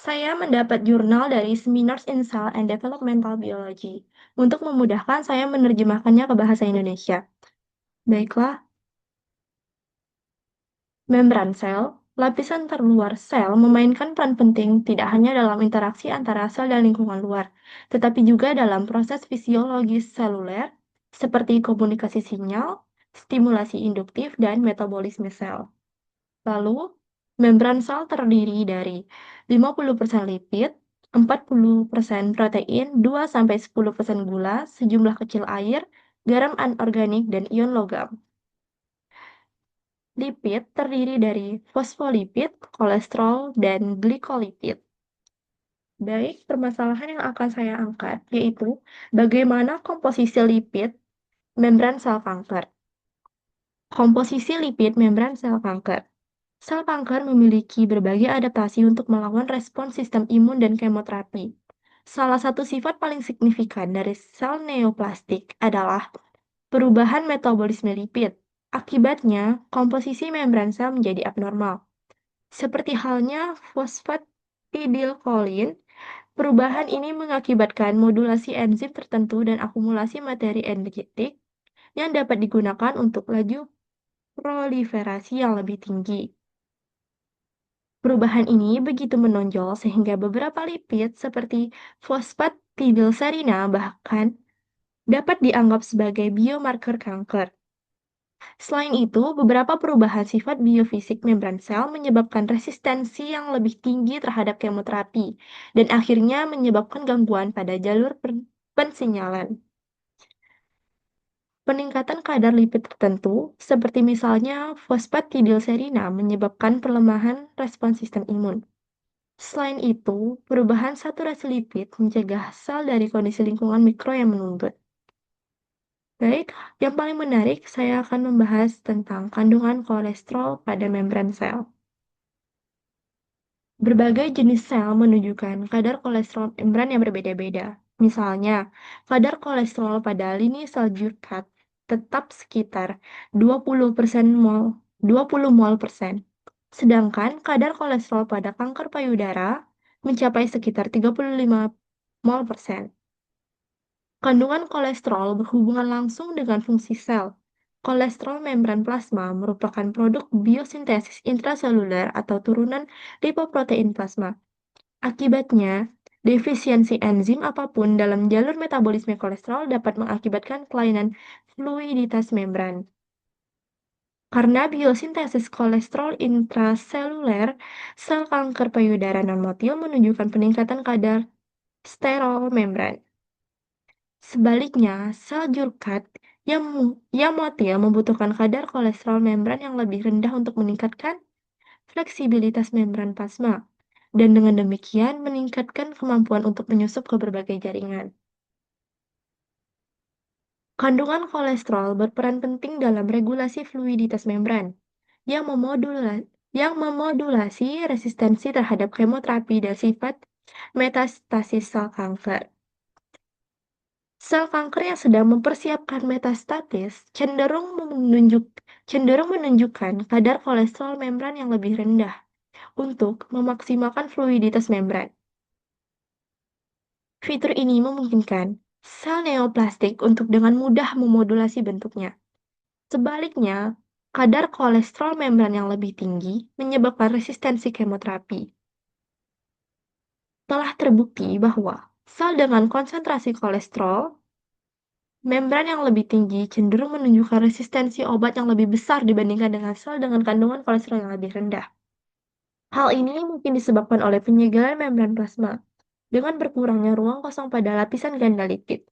Saya mendapat jurnal dari Seminars in Cell and Developmental Biology untuk memudahkan saya menerjemahkannya ke bahasa Indonesia. Baiklah, membran sel, lapisan terluar sel memainkan peran penting tidak hanya dalam interaksi antara sel dan lingkungan luar, tetapi juga dalam proses fisiologis seluler seperti komunikasi sinyal, stimulasi induktif, dan metabolisme sel. Lalu, membran sel terdiri dari 50% lipid, 40% protein, 2–10% gula, sejumlah kecil air, garam anorganik, dan ion logam. Lipid terdiri dari fosfolipid, kolesterol, dan glikolipid. Baik, permasalahan yang akan saya angkat yaitu bagaimana komposisi lipid membran sel kanker. Komposisi lipid membran sel kanker. Sel kanker memiliki berbagai adaptasi untuk melawan respons sistem imun dan kemoterapi. Salah satu sifat paling signifikan dari sel neoplastik adalah perubahan metabolisme lipid. Akibatnya, komposisi membran sel menjadi abnormal. Seperti halnya fosfatidilkolin, perubahan ini mengakibatkan modulasi enzim tertentu dan akumulasi materi energetik yang dapat digunakan untuk laju proliferasi yang lebih tinggi. Perubahan ini begitu menonjol sehingga beberapa lipid seperti fosfatidilserina bahkan dapat dianggap sebagai biomarker kanker. Selain itu, beberapa perubahan sifat biofisik membran sel menyebabkan resistensi yang lebih tinggi terhadap kemoterapi dan akhirnya menyebabkan gangguan pada jalur pensinyalan. Peningkatan kadar lipid tertentu, seperti misalnya fosfatidilserina, menyebabkan pelemahan respons sistem imun. Selain itu, perubahan saturasi lipid mencegah sel dari kondisi lingkungan mikro yang menuntut. Baik, yang paling menarik saya akan membahas tentang kandungan kolesterol pada membran sel. Berbagai jenis sel menunjukkan kadar kolesterol membran yang berbeda-beda. Misalnya, kadar kolesterol pada lini sel Jurkat tetap sekitar 20 mol persen. Sedangkan kadar kolesterol pada kanker payudara mencapai sekitar 35 mol persen. Kandungan kolesterol berhubungan langsung dengan fungsi sel. Kolesterol membran plasma merupakan produk biosintesis intraseluler atau turunan lipoprotein plasma. Akibatnya, defisiensi enzim apapun dalam jalur metabolisme kolesterol dapat mengakibatkan kelainan fluiditas membran. Karena biosintesis kolesterol intraseluler, sel kanker payudara non-motil menunjukkan peningkatan kadar sterol membran. Sebaliknya, sel Jurkat yang motil membutuhkan kadar kolesterol membran yang lebih rendah untuk meningkatkan fleksibilitas membran plasma, dan dengan demikian meningkatkan kemampuan untuk menyusup ke berbagai jaringan. Kandungan kolesterol berperan penting dalam regulasi fluiditas membran, yang memodulasi resistensi terhadap kemoterapi dan sifat metastasis sel kanker. Sel kanker yang sedang mempersiapkan metastasis cenderung menunjukkan kadar kolesterol membran yang lebih rendah untuk memaksimalkan fluiditas membran. Fitur ini memungkinkan sel neoplastik untuk dengan mudah memodulasi bentuknya. Sebaliknya, kadar kolesterol membran yang lebih tinggi menyebabkan resistensi kemoterapi. Telah terbukti bahwa sel dengan konsentrasi kolesterol membran yang lebih tinggi cenderung menunjukkan resistensi obat yang lebih besar dibandingkan dengan sel dengan kandungan kolesterol yang lebih rendah. Hal ini mungkin disebabkan oleh penyegalan membran plasma dengan berkurangnya ruang kosong pada lapisan ganda lipid.